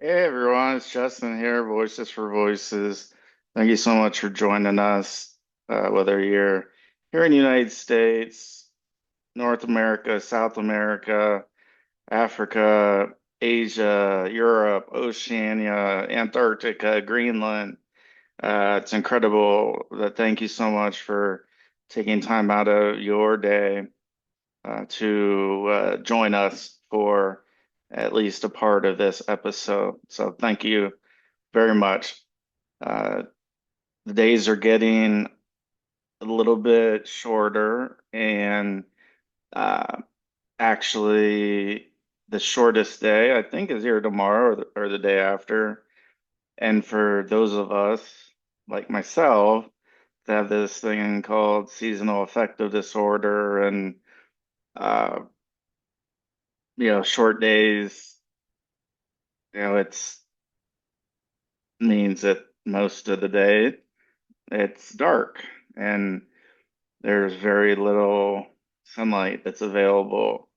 Hey everyone, it's Justin here, Voices for Voices. Thank you so much for joining us, whether you're here in the United States, North America, South America, Africa, Asia, Europe, Oceania, Antarctica, Greenland. It's incredible that thank you so much for taking time out of your day to join us for at least a part of this episode. So thank you very much. Uh, the days are getting a little bit shorter, and uh, actually, the shortest day I think is here tomorrow or the day after. And for those of us like myself that have this thing called seasonal affective disorder and uh, short days, it's means that most of the day it's dark and there's very little sunlight that's available.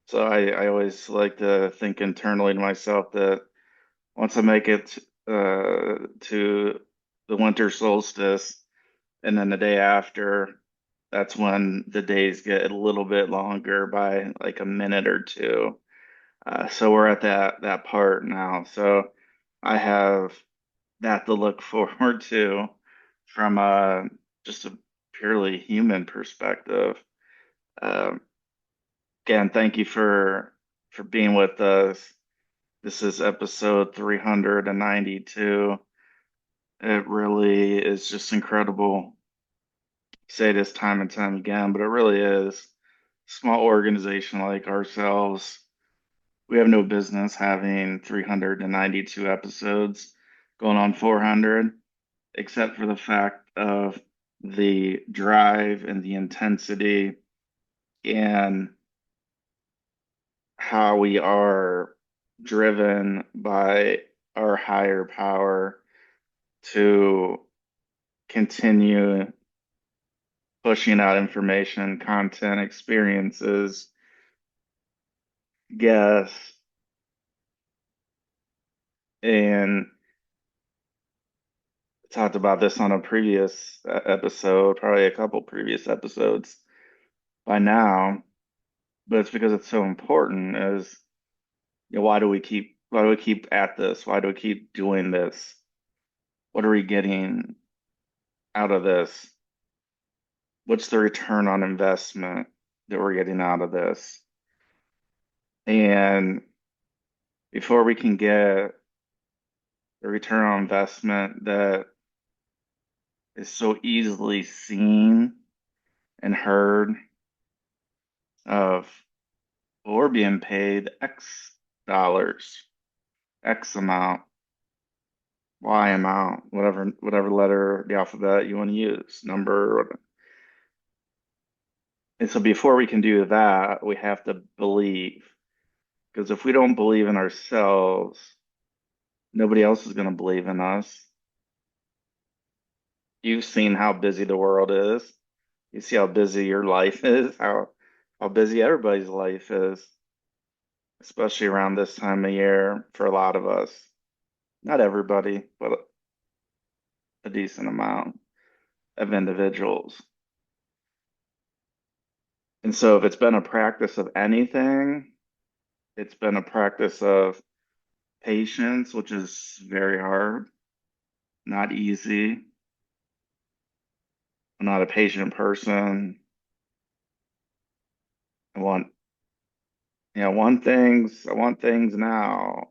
So I always like to think internally to myself that once I make it to the winter solstice and then the day after, that's when the days get a little bit longer by like a minute or two. So we're at that part now. So I have that to look forward to from just a purely human perspective. Um, Again, thank you for being with us. This is episode 392. It really is just incredible. Say this time and time again, but it really is. Small organization like ourselves, we have no business having 392 episodes going on 400, except for the fact of the drive and the intensity and how we are driven by our higher power to continue pushing out information, content, experiences, guests, and talked about this on a previous episode, probably a couple previous episodes by now, but it's because it's so important is why do we keep at this? Why do we keep doing this? What are we getting out of this? What's the return on investment that we're getting out of this? And before we can get the return on investment that is so easily seen and heard of, well, we're being paid X dollars, X amount, Y amount, whatever letter of the alphabet you want to use, number. And so before we can do that, we have to believe. Because if we don't believe in ourselves, nobody else is going to believe in us. You've seen how busy the world is. You see how busy your life is, how busy everybody's life is, especially around this time of year for a lot of us. Not everybody, but a decent amount of individuals. And so if it's been a practice of anything, it's been a practice of patience, which is very hard, not easy. I'm not a patient person. I want, I want things now.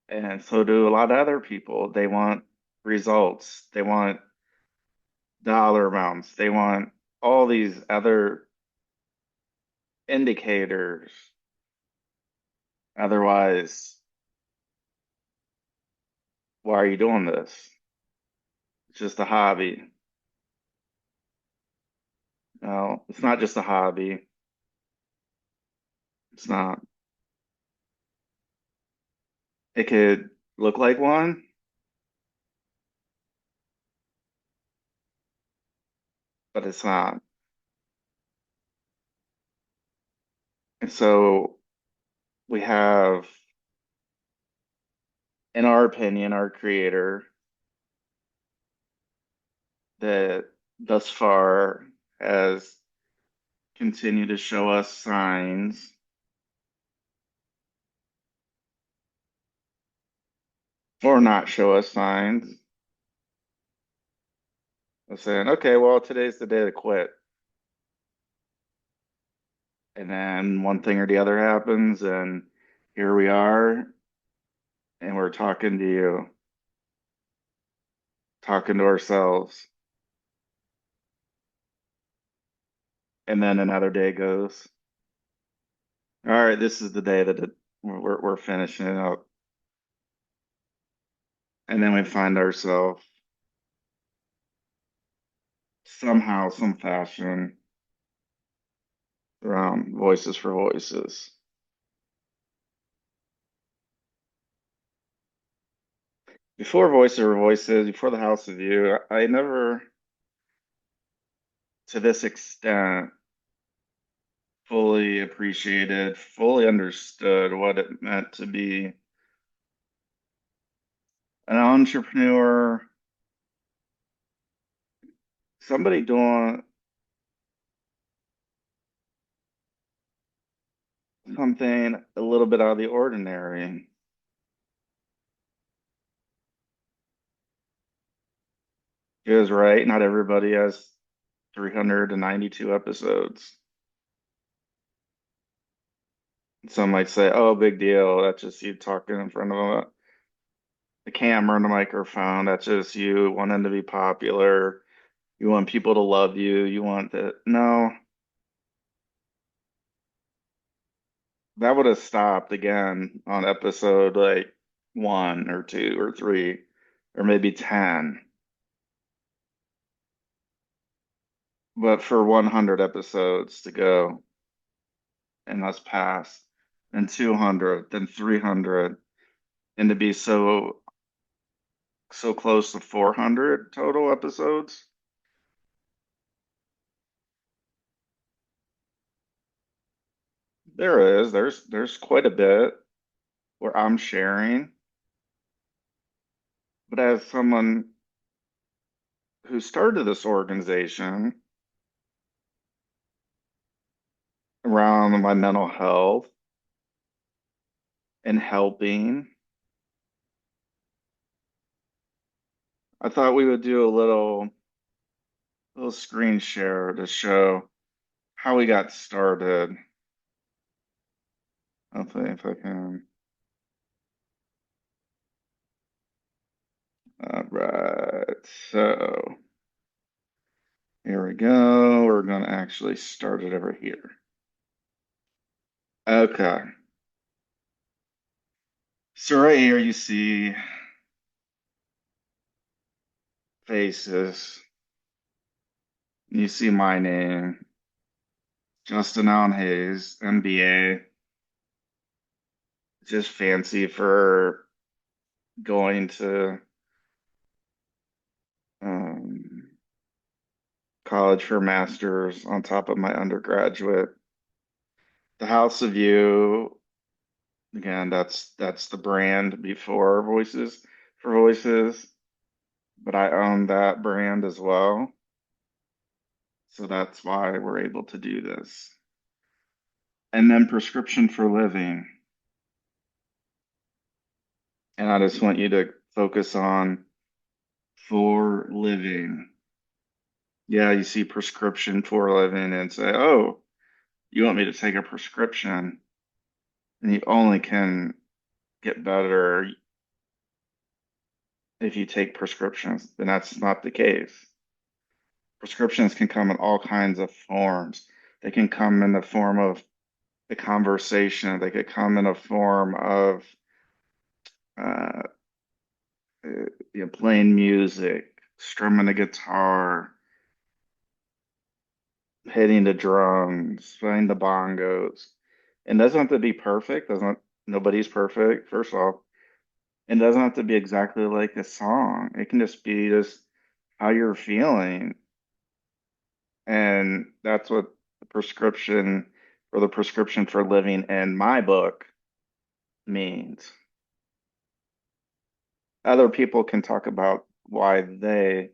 And so do a lot of other people. They want results. They want dollar amounts. They want all these other indicators. Otherwise, why are you doing this? It's just a hobby. No, it's not just a hobby. It's not. It could look like one, but it's not. And so we have in our opinion, our creator, that thus far has continued to show us signs or not show us signs of saying, okay, well, today's the day to quit. And then one thing or the other happens, and here we are, and we're talking to you, talking to ourselves. And then another day goes. All right, this is the day that we're finishing it up. And then we find ourselves somehow, some fashion around Voices for Voices. Before Voices for Voices, before the House of You, I never, to this extent, fully appreciated, fully understood what it meant to be an entrepreneur, somebody doing something a little bit out of the ordinary. Because, right, not everybody has 392 episodes. Some might say, oh, big deal. That's just you talking in front of the camera and the microphone. That's just you wanting to be popular. You want people to love you. You want that. No, that would have stopped again on episode like one or two or three or maybe 10. But for 100 episodes to go and us pass, and 200, then 300, and to be so close to 400 total episodes. There is. There's quite a bit where I'm sharing, but as someone who started this organization around my mental health and helping, I thought we would do a little screen share to show how we got started. Hopefully, if I can. All right, so here we go. We're going to actually start it over here. Okay. So right here you see faces. You see my name, Justin Allen Hayes, MBA. Just fancy for going to um, college for master's on top of my undergraduate. The House of You, again, that's the brand before Voices for Voices, but I own that brand as well. So that's why we're able to do this. And then Prescription for Living. And I just want you to focus on for living. Yeah, you see prescription for living and say, oh, you want me to take a prescription and you only can get better if you take prescriptions. Then that's not the case. Prescriptions can come in all kinds of forms. They can come in the form of a conversation. They could come in a form of uh, playing music, strumming a guitar, hitting the drums, playing the bongos. It doesn't have to be perfect. Doesn't Nobody's perfect, first of all. It doesn't have to be exactly like a song. It can just be just how you're feeling. And that's what the prescription or the prescription for living in my book means. Other people can talk about why they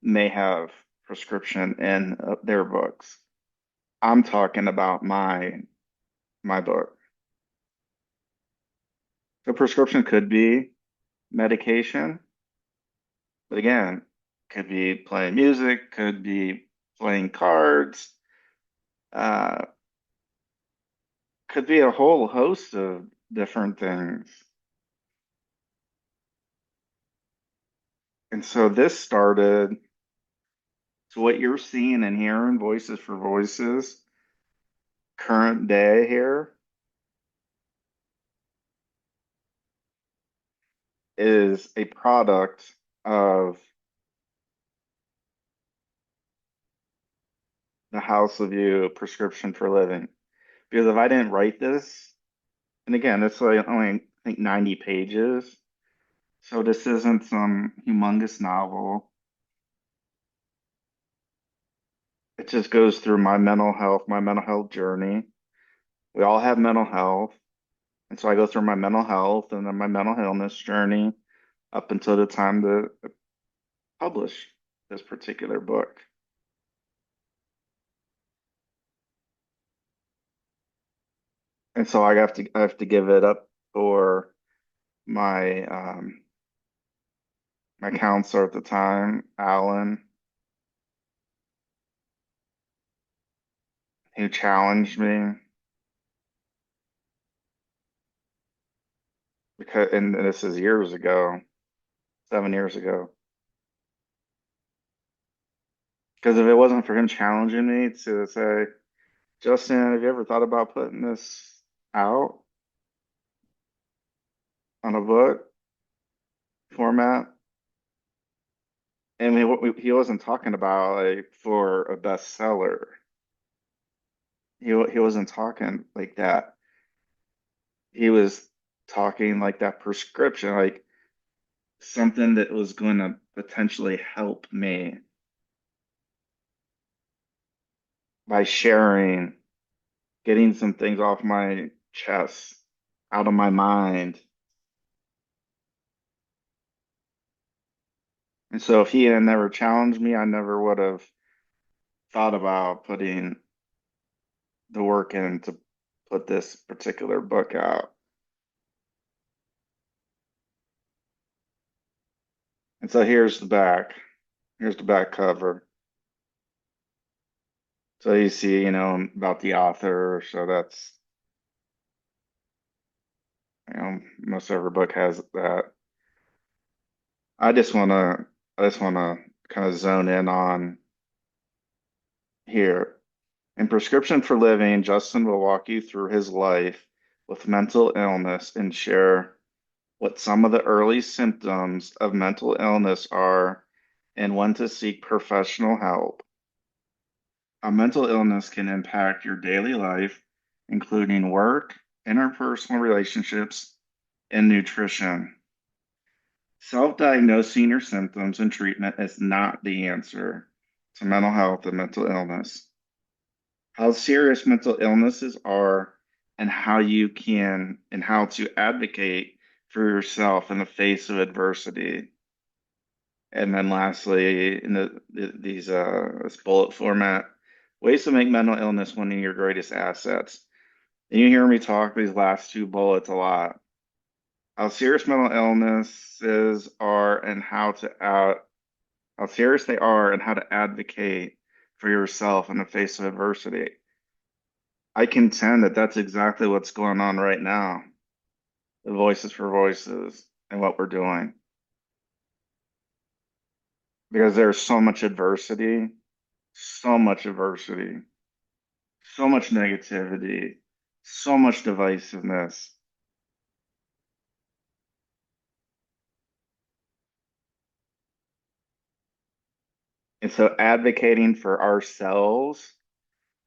may have prescription in their books. I'm talking about my book. The prescription could be medication, but again, could be playing music, could be playing cards, uh, could be a whole host of different things. And so this started, so what you're seeing and hearing, Voices for Voices, current day here, is a product of the House of You prescription for living. Because if I didn't write this, and again, it's like only I think 90 pages, so this isn't some humongous novel. It just goes through my mental health journey. We all have mental health. And so I go through my mental health and then my mental illness journey up until the time to publish this particular book. And so I have to give it up for my my counselor at the time, Alan, who challenged me because, and this is years ago, 7 years ago. Because if it wasn't for him challenging me to say, Justin, have you ever thought about putting this out on a book format? And he wasn't talking about like for a bestseller. He wasn't talking like that. He was talking like that prescription, like something that was going to potentially help me by sharing, getting some things off my chest, out of my mind. And so if he had never challenged me, I never would have thought about putting the work in to put this particular book out. And so here's the back. Here's the back cover. So you see, about the author. So that's, most every book has that. I just wanna, I just wanna kind of zone in on here. In Prescription for Living, Justin will walk you through his life with mental illness and share what some of the early symptoms of mental illness are and when to seek professional help. How mental illness can impact your daily life, including work, interpersonal relationships, and nutrition. Self-diagnosing your symptoms and treatment is not the answer to mental health and mental illness. How serious mental illnesses are and how to advocate for yourself in the face of adversity. And then lastly, in these this bullet format, ways to make mental illness one of your greatest assets. And you hear me talk these last two bullets a lot. How serious mental illnesses are and how serious they are and how to advocate for yourself in the face of adversity. I contend that that's exactly what's going on right now. The Voices for Voices and what we're doing. Because there's so much adversity, so much negativity, so much divisiveness. And so advocating for ourselves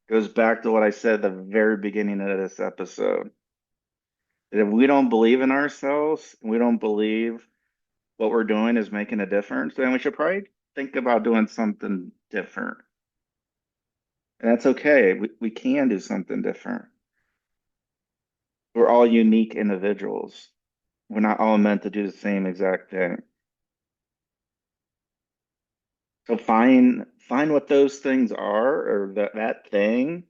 goes back to what I said at the very beginning of this episode. That if we don't believe in ourselves, and we don't believe what we're doing is making a difference, then we should probably think about doing something different. And that's okay. We can do something different. We're all unique individuals. We're not all meant to do the same exact thing. So find what those things are, or that thing,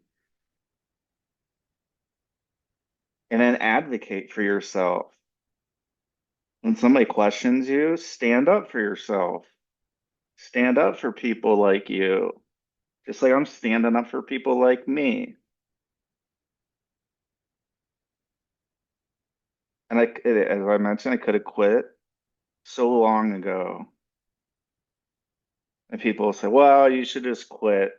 and then advocate for yourself. When somebody questions you, stand up for yourself. Stand up for people like you, just like I'm standing up for people like me. And as I mentioned, I could have quit so long ago. And people say, well, you should just quit,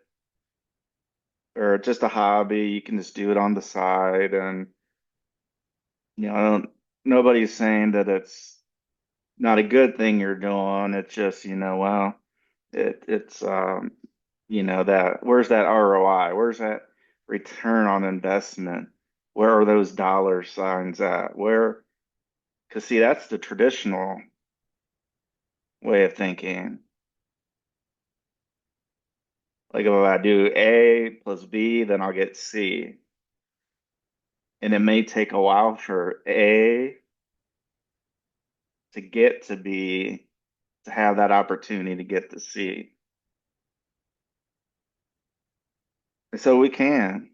or it's just a hobby. You can just do it on the side. And, I don't, nobody's saying that it's not a good thing you're doing. It's just, well, it's that where's that ROI? Where's that return on investment? Where are those dollar signs at? Because see, that's the traditional way of thinking. Like if I do A plus B, then I'll get C. And it may take a while for A to get to B to have that opportunity to get to C. And so we can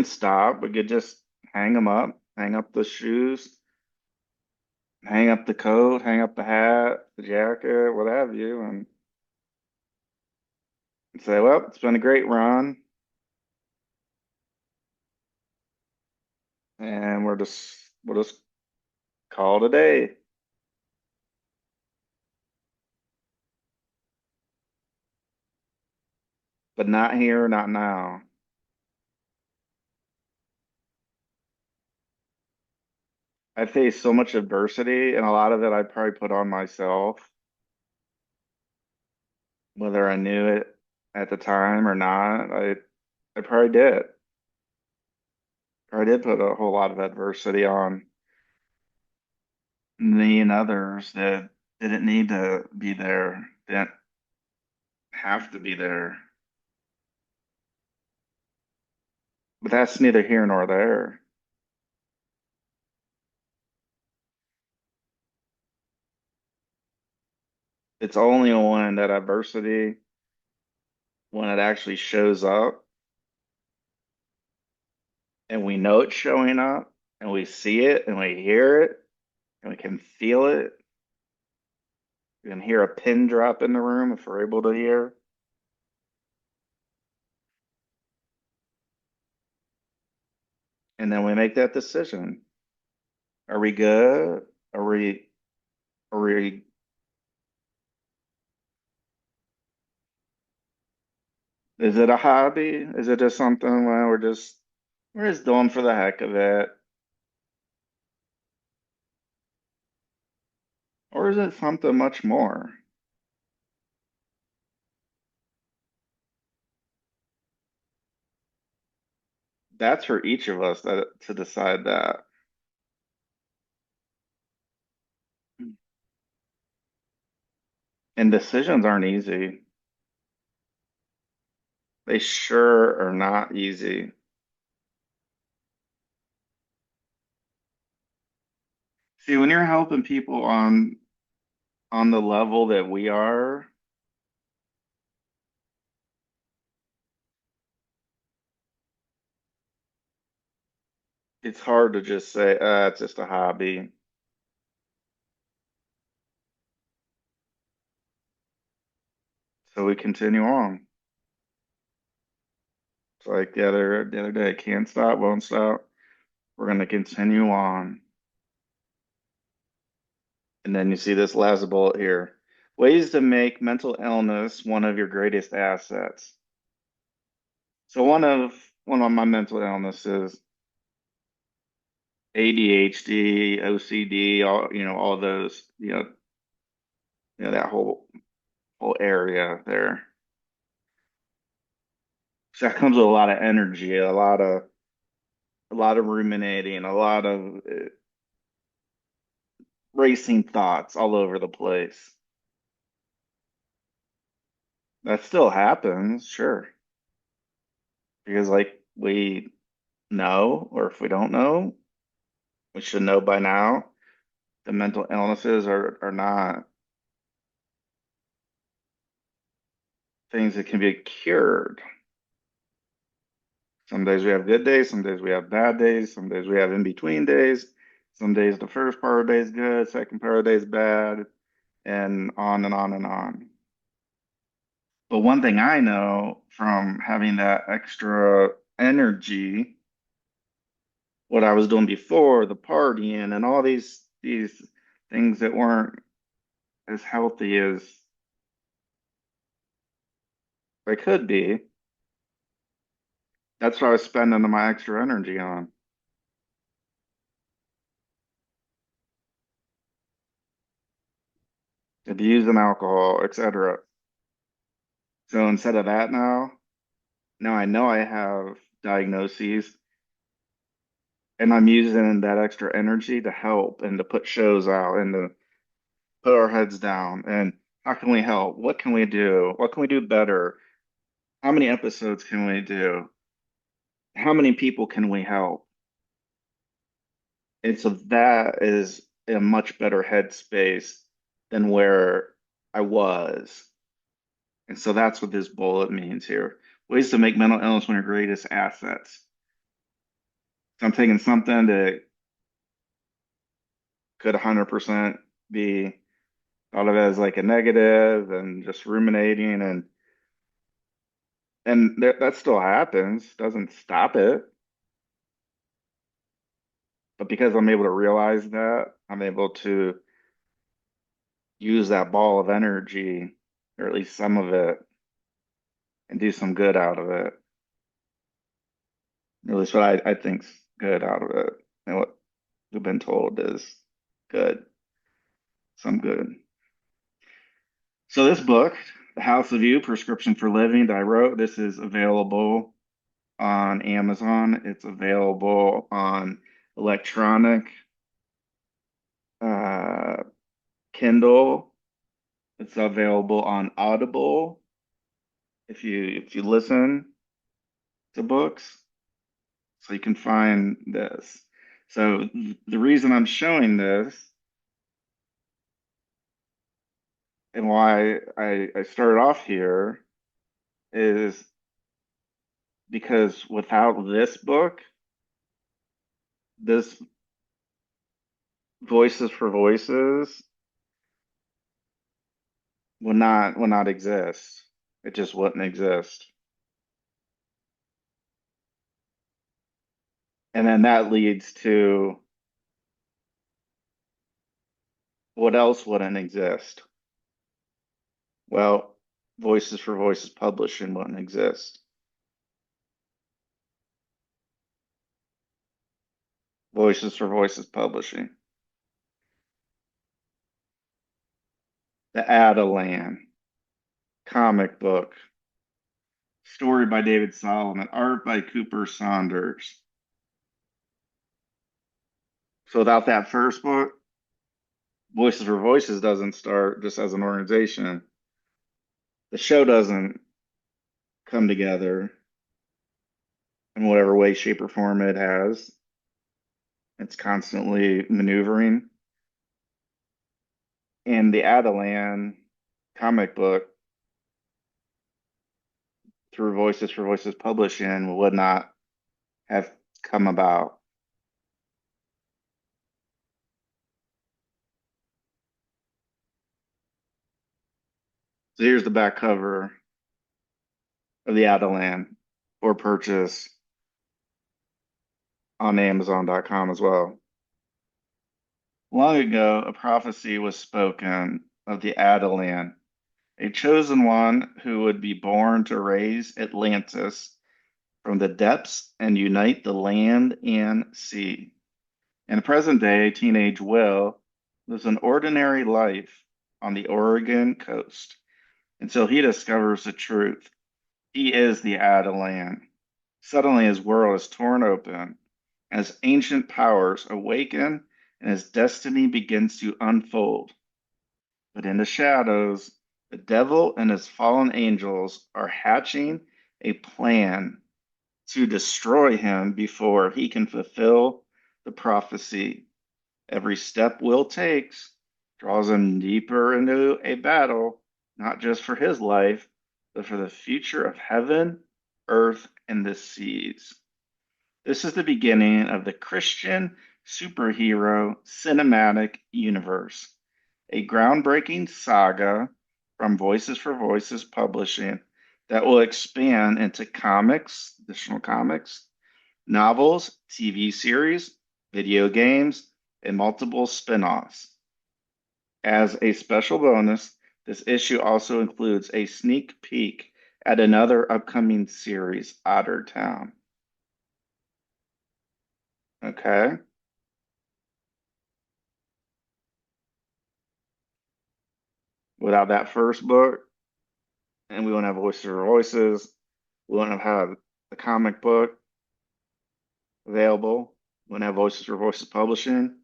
stop. We could just hang them up, hang up the shoes, hang up the coat, hang up the hat, the jacket, what have you, and say, well, it's been a great run, and we'll just call it a day. But not here, not now. I faced so much adversity, and a lot of it I probably put on myself, whether I knew it at the time or not. I probably did. Probably did put a whole lot of adversity on me and others that didn't need to be there, didn't have to be there. But that's neither here nor there. It's only when that adversity, when it actually shows up and we know it's showing up and we see it and we hear it and we can feel it. We can hear a pin drop in the room if we're able to hear. And then we make that decision. Are we good? Are we, is it a hobby? Is it just something where we're just doing for the heck of it? Or is it something much more? That's for each of us to decide that. And decisions aren't easy. They sure are not easy. See, when you're helping people on the level that we are, it's hard to just say, it's just a hobby. So we continue on. It's like the other day, can't stop, won't stop. We're gonna continue on. And then you see this last bullet here. Ways to make mental illness one of your greatest assets. So one of my mental illnesses, ADHD, OCD, all those, that whole area there. So that comes with a lot of energy, a lot of ruminating, a lot of racing thoughts all over the place. That still happens, sure, because like we know, or if we don't know, we should know by now. the mental illnesses are not things that can be cured. Some days we have good days, some days we have bad days, some days we have in between days. Some days the first part of the day is good, second part of the day is bad, and on and on and on. But one thing I know from having that extra energy, what I was doing before, the partying and all these things that weren't as healthy as they could be, that's what I was spending my extra energy on. Abusing alcohol, etc. So instead of that now I know I have diagnoses and I'm using that extra energy to help and to put shows out and to put our heads down and how can we help? What can we do? What can we do better? How many episodes can we do? How many people can we help? And so that is a much better headspace than where I was. And so that's what this bullet means here. Ways to make mental illness one of your greatest assets. So I'm taking something that could 100% be thought of as like a negative and just ruminating and that still happens, doesn't stop it. But because I'm able to realize that, I'm able to use that ball of energy, or at least some of it, and do some good out of it. At least what I think's good out of it. And what we've been told is good, some good. So this book, The House of You, Prescription for Living, that I wrote, this is available on Amazon. It's available on electronic, uh, Kindle. It's available on Audible if you listen to books. So you can find this. So the reason I'm showing this and why I started off here is because without this book, this Voices for Voices would not exist. It just wouldn't exist. And then that leads to what else wouldn't exist? Well, Voices for Voices publishing wouldn't exist. Voices for Voices publishing. The Atalan comic book. Story by David Solomon. Art by Cooper Saunders. So without that first book, Voices for Voices doesn't start just as an organization. The show doesn't come together in whatever way, shape, or form it has. It's constantly maneuvering. And the Atalan comic book through Voices for Voices publishing would not have come about. So here's the back cover of the Atalan for purchase on Amazon.com as well. Long ago, a prophecy was spoken of the Atalan, a chosen one who would be born to raise Atlantis from the depths and unite the land and sea. In the present day, teenage Will lives an ordinary life on the Oregon coast until he discovers the truth. He is the Atalan. Suddenly, his world is torn open as ancient powers awaken and his destiny begins to unfold. But in the shadows, the devil and his fallen angels are hatching a plan to destroy him before he can fulfill the prophecy. Every step Will takes draws him deeper into a battle, not just for his life, but for the future of heaven, earth, and the seas. This is the beginning of the Christian superhero cinematic universe, a groundbreaking saga from Voices for Voices Publishing that will expand into comics, additional comics, novels, TV series, video games, and multiple spin offs. As a special bonus, this issue also includes a sneak peek at another upcoming series, Otter Town. Okay. Without that first book, and we wouldn't have Voices for Voices, we wouldn't have had the comic book available, we wouldn't have Voices for Voices Publishing,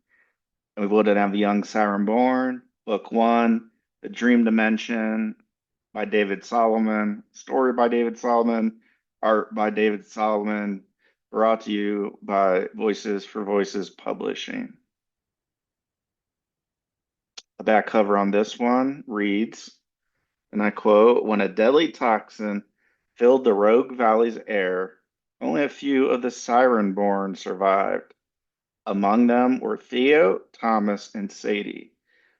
and we wouldn't have The Young Siren Born, Book One, The Dream Dimension by David Solomon, story by David Solomon, art by David Solomon, brought to you by Voices for Voices Publishing. The back cover on this one reads, and I quote, when a deadly toxin filled the Rogue Valley's air, only a few of the Siren-born survived. Among them were Theo, Thomas, and Sadie,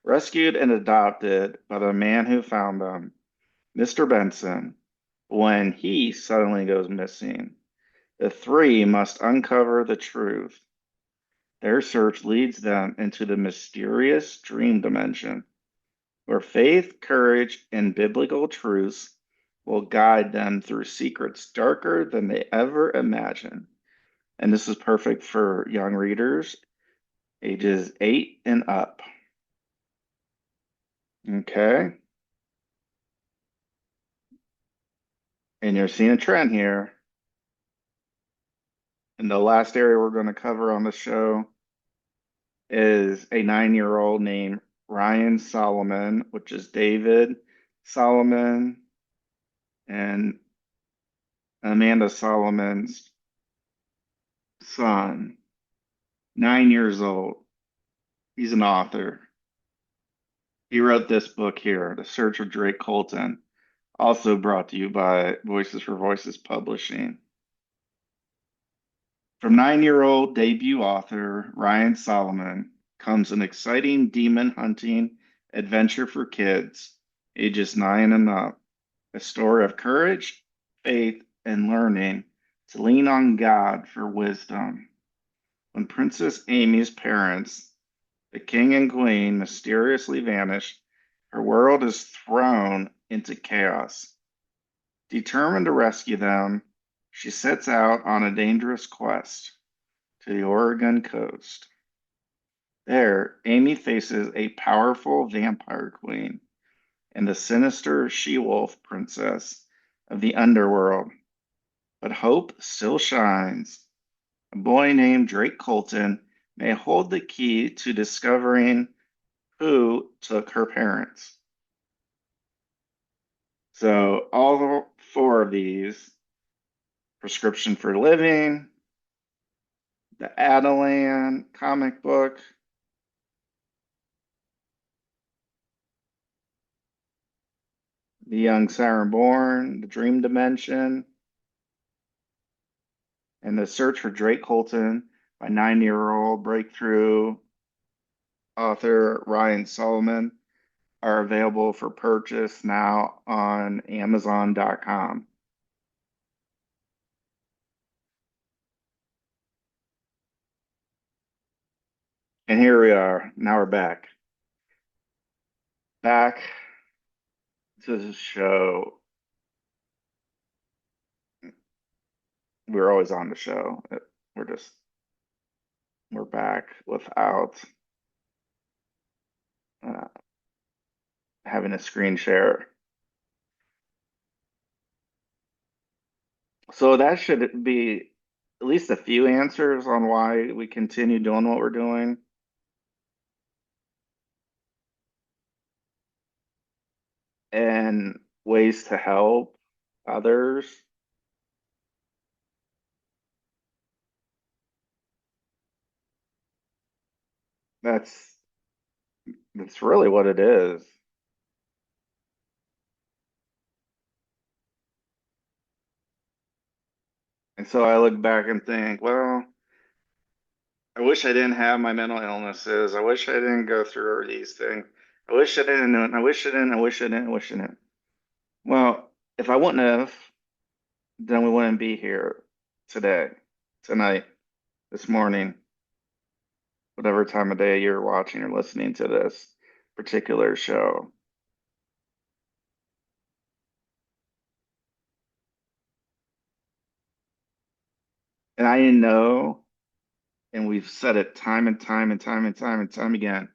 rescued and adopted by the man who found them, Mr. Benson. When he suddenly goes missing, the three must uncover the truth. Their search leads them into the mysterious dream dimension, where faith, courage, and biblical truths will guide them through secrets darker than they ever imagined. And this is perfect for young readers, ages 8 and up. Okay. And you're seeing a trend here. And the last area we're going to cover on the show is a 9-year-old named Ryan Solomon, which is David Solomon and Amanda Solomon's son, 9 years old. He's an author. He wrote this book here, The Search of Drake Colton, also brought to you by Voices for Voices Publishing. From 9-year-old debut author Ryan Solomon comes an exciting demon hunting adventure for kids ages 9 and up, a story of courage, faith, and learning to lean on God for wisdom. When Princess Amy's parents, the king and queen, mysteriously vanish, her world is thrown into chaos. Determined to rescue them, she sets out on a dangerous quest to the Oregon coast. There, Amy faces a powerful vampire queen and the sinister she-wolf princess of the underworld. But hope still shines. A boy named Drake Colton may hold the key to discovering who took her parents. So all four of these, Prescription for Living, the Atalan comic book, The Young Siren Born, The Dream Dimension, and The Search for Drake Colton by 9-year-old breakthrough author Ryan Solomon are available for purchase now on Amazon.com. And here we are. Now we're back. Back to the show. We're always on the show. We're just, we're back without uh, having a screen share. So that should be at least a few answers on why we continue doing what we're doing. And ways to help others. That's that's really what it is. And so I look back and think, well, I wish I didn't have my mental illnesses. I wish I didn't go through these things. I wish I didn't. I wish I didn't. I wish I didn't. I wish I didn't. Well, if I wouldn't have, then we wouldn't be here today, tonight, this morning, whatever time of day you're watching or listening to this particular show. And I know, and we've said it time and time and time and time and time again.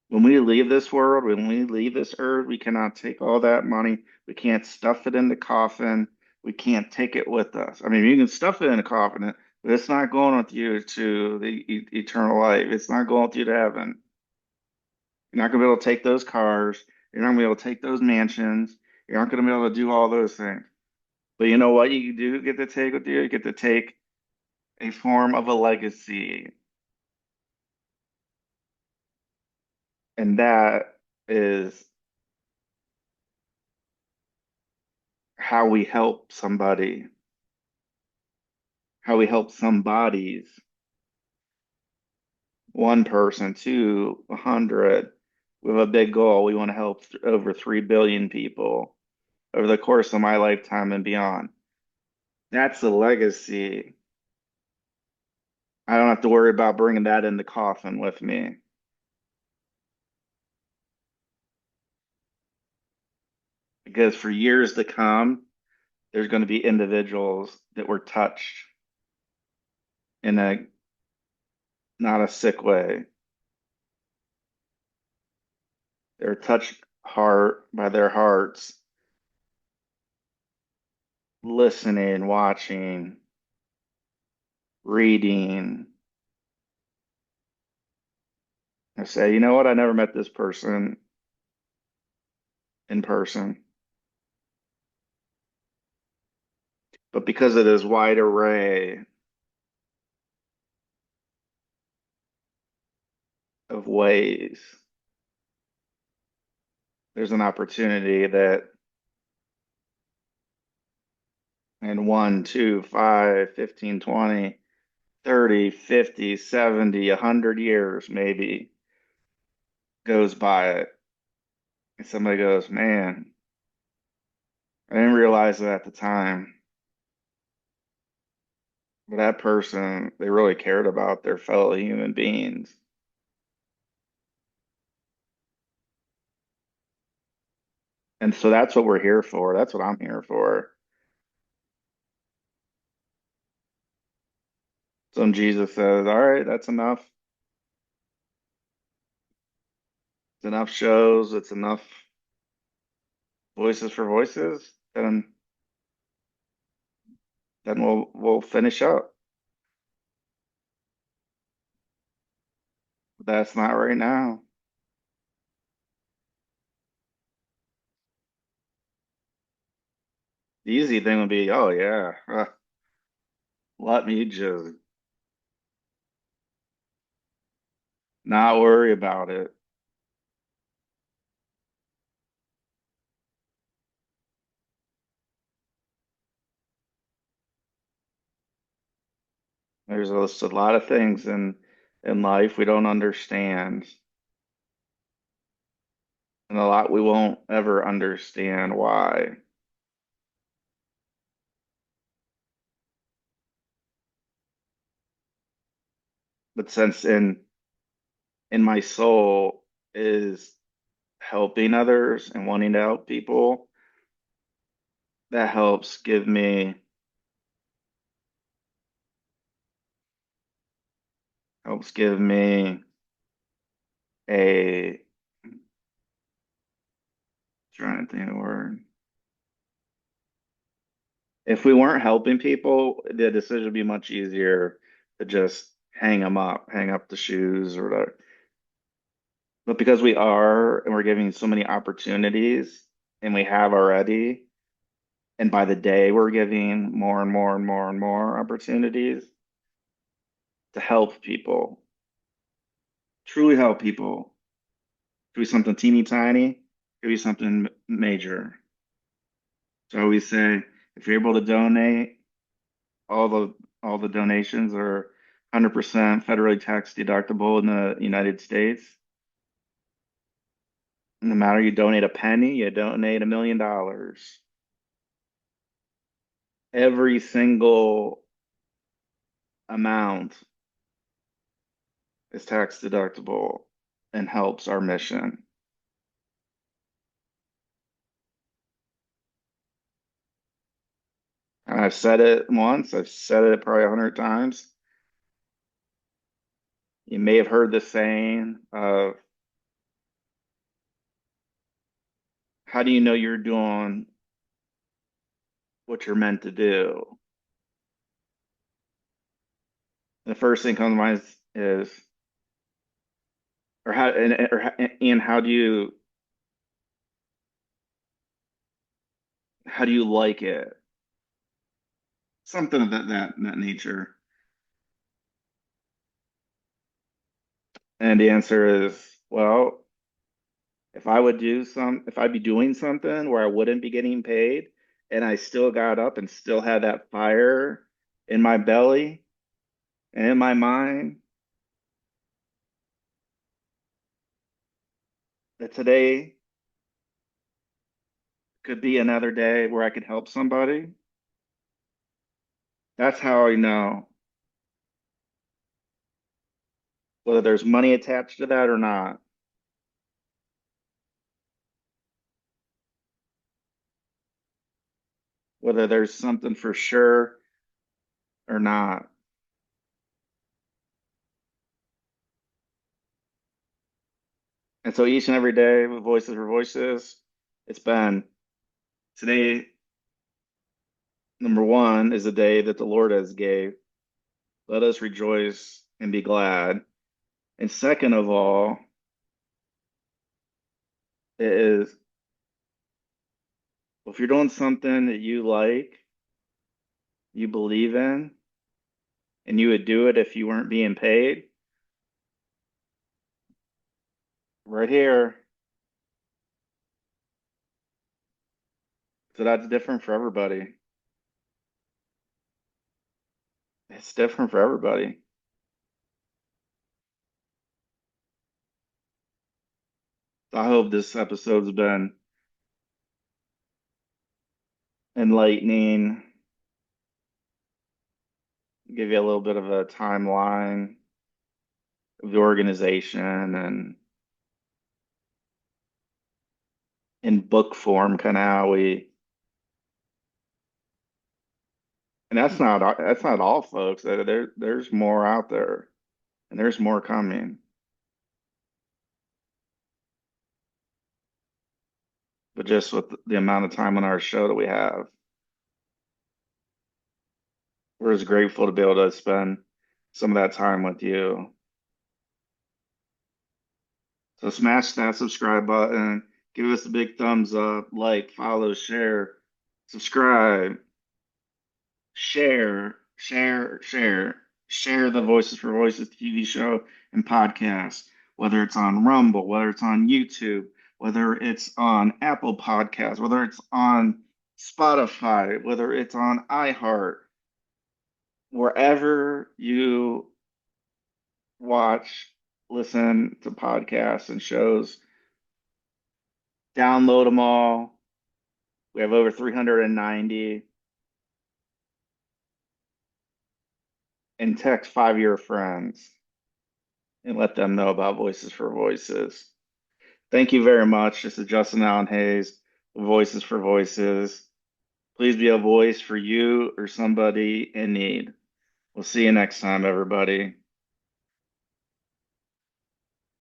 When we leave this world, when we leave this earth, we cannot take all that money. We can't stuff it in the coffin. We can't take it with us. I mean, you can stuff it in a coffin, but it's not going with you to the eternal life. It's not going with you to heaven. You're not going to be able to take those cars. You're not going to be able to take those mansions. You're not going to be able to do all those things. But you know what you do get to take with you? You get to take a form of a legacy. And that is how we help somebody, how we help somebodies, one person, two, 100. We have a big goal. We want to help over 3 billion people over the course of my lifetime and beyond. That's a legacy. I don't have to worry about bringing that in the coffin with me because for years to come, there's going to be individuals that were touched in a not a sick way. They're touched heart by their hearts, listening, watching, reading. I say, you know what? I never met this person in person, but because of this wide array of ways, there's an opportunity that in 1, 2, 5, 15, 20, 30, 50, 70, 100 years maybe goes by it. And somebody goes, man, I didn't realize it at the time. But that person, they really cared about their fellow human beings. And so that's what we're here for. That's what I'm here for. So Jesus says, all right, that's enough. It's enough shows. It's enough voices for voices. Then we'll finish up. But that's not right now. The easy thing would be, oh yeah, let me just not worry about it. There's a lot of things in life we don't understand, and a lot we won't ever understand why. But since in my soul is helping others and wanting to help people, that helps give me a trying to think of the word. If we weren't helping people, the decision would be much easier to just hang up the shoes or whatever. But because we are and we're giving so many opportunities and we have already, and by the day we're giving more and more and more and more opportunities to help people, truly help people. Could be something teeny tiny, could be something major. So we say if you're able to donate, all the all the donations are 100% federally tax deductible in the United States. No matter you donate a penny, you donate $1 million. Every single amount is tax deductible and helps our mission. And I've said it once, I've said it probably 100 times. You may have heard the saying of, how do you know you're doing what you're meant to do? The first thing comes to mind is, and how do you like it? Something of that nature. And the answer is, well, if I'd be doing something where I wouldn't be getting paid, and I still got up and still had that fire in my belly and in my mind, that today could be another day where I could help somebody. That's how I know whether there's money attached to that or not, whether there's something for sure or not. And so each and every day with Voices for Voices, it's been today, number one, is a day that the Lord has gave. Let us rejoice and be glad. And second of all, it is, if you're doing something that you like, you believe in, and you would do it if you weren't being paid, right here. So that's different for everybody. It's different for everybody. So I hope this episode's been enlightening, give you a little bit of a timeline of the organization and in book form, kind of how we, and that's not all, folks. There's more out there, and there's more coming. But just with the amount of time on our show that we have, we're just grateful to be able to spend some of that time with you. So smash that subscribe button, give us a big thumbs up, like, follow, share, subscribe, share the Voices for Voices TV show and podcast, whether it's on Rumble, whether it's on YouTube, whether it's on Apple Podcasts, whether it's on Spotify, whether it's on iHeart, wherever you watch, listen to podcasts and shows, download them all. We have over 390, and text five of your friends and let them know about Voices for Voices. Thank you very much. This is Justin Allen Hayes, Voices for Voices. Please be a voice for you or somebody in need. We'll see you next time, everybody.